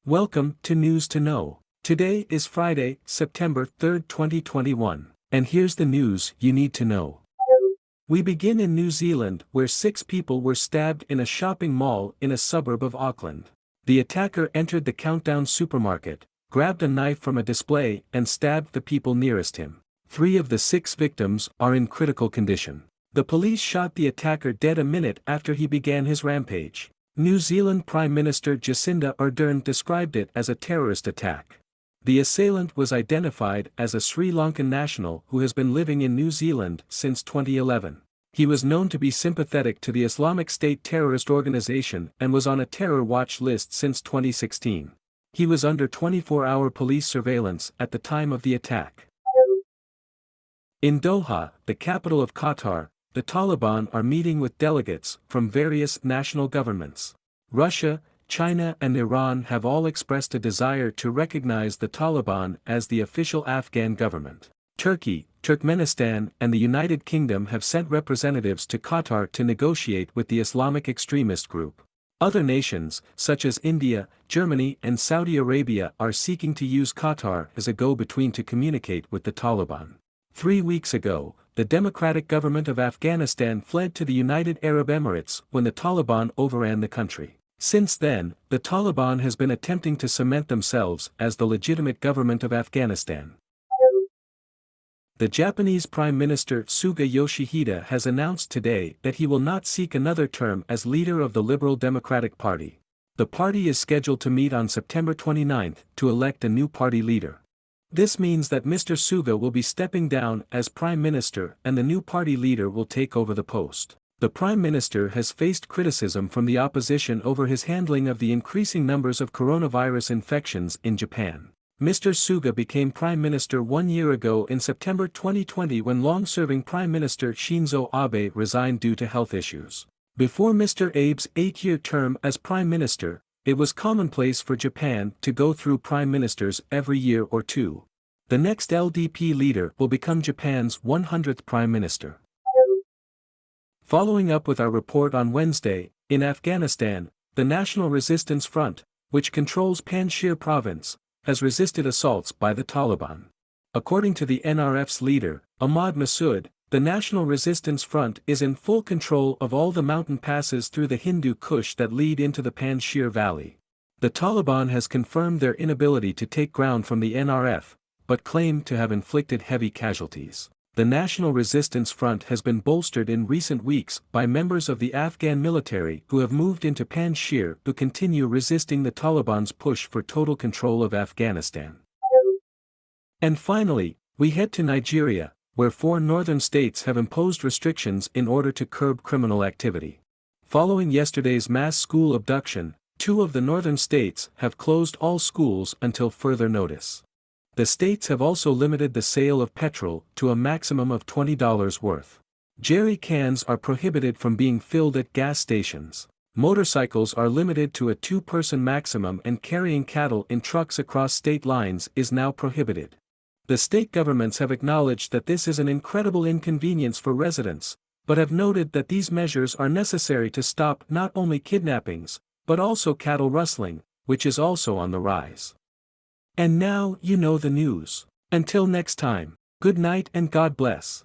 Welcome to News to Know. Today is Friday, September 3, 2021, and here's the news you need to know. We begin in New Zealand, where 6 people were stabbed in a shopping mall in a suburb of Auckland. The attacker entered the Countdown supermarket, grabbed a knife from a display and stabbed the people nearest him. 3 of the 6 victims are in critical condition. The police shot the attacker dead a minute after he began his rampage. New Zealand Prime Minister Jacinda Ardern described it as a terrorist attack. The assailant was identified as a Sri Lankan national who has been living in New Zealand since 2011. He was known to be sympathetic to the Islamic State terrorist organization and was on a terror watch list since 2016. He was under 24-hour police surveillance at the time of the attack. In Doha, the capital of Qatar, the Taliban are meeting with delegates from various national governments. Russia, China and Iran have all expressed a desire to recognize the Taliban as the official Afghan government. Turkey, Turkmenistan and the United Kingdom have sent representatives to Qatar to negotiate with the Islamic extremist group. Other nations, such as India, Germany and Saudi Arabia, are seeking to use Qatar as a go-between to communicate with the Taliban. 3 weeks ago, the democratic government of Afghanistan fled to the United Arab Emirates when the Taliban overran the country. Since then, the Taliban has been attempting to cement themselves as the legitimate government of Afghanistan. The Japanese Prime Minister Suga Yoshihide has announced today that he will not seek another term as leader of the Liberal Democratic Party. The party is scheduled to meet on September 29 to elect a new party leader. This means that Mr. Suga will be stepping down as Prime Minister and the new party leader will take over the post. The Prime Minister has faced criticism from the opposition over his handling of the increasing numbers of coronavirus infections in Japan. Mr. Suga became Prime Minister 1 year ago in September 2020 when long-serving Prime Minister Shinzo Abe resigned due to health issues. Before Mr. Abe's 8-year term as Prime Minister, it was commonplace for Japan to go through prime ministers every year or two. The next LDP leader will become Japan's 100th prime minister. Following up with our report on Wednesday, in Afghanistan, the National Resistance Front, which controls Panjshir province, has resisted assaults by the Taliban. According to the NRF's leader, Ahmad Massoud, the National Resistance Front is in full control of all the mountain passes through the Hindu Kush that lead into the Panjshir Valley. The Taliban has confirmed their inability to take ground from the NRF, but claimed to have inflicted heavy casualties. The National Resistance Front has been bolstered in recent weeks by members of the Afghan military who have moved into Panjshir to continue resisting the Taliban's push for total control of Afghanistan. And finally, we head to Nigeria, where 4 northern states have imposed restrictions in order to curb criminal activity. Following yesterday's mass school abduction, 2 of the northern states have closed all schools until further notice. The states have also limited the sale of petrol to a maximum of $20 worth. Jerry cans are prohibited from being filled at gas stations. Motorcycles are limited to a 2-person maximum and carrying cattle in trucks across state lines is now prohibited. The state governments have acknowledged that this is an incredible inconvenience for residents, but have noted that these measures are necessary to stop not only kidnappings, but also cattle rustling, which is also on the rise. And now you know the news. Until next time, good night and God bless.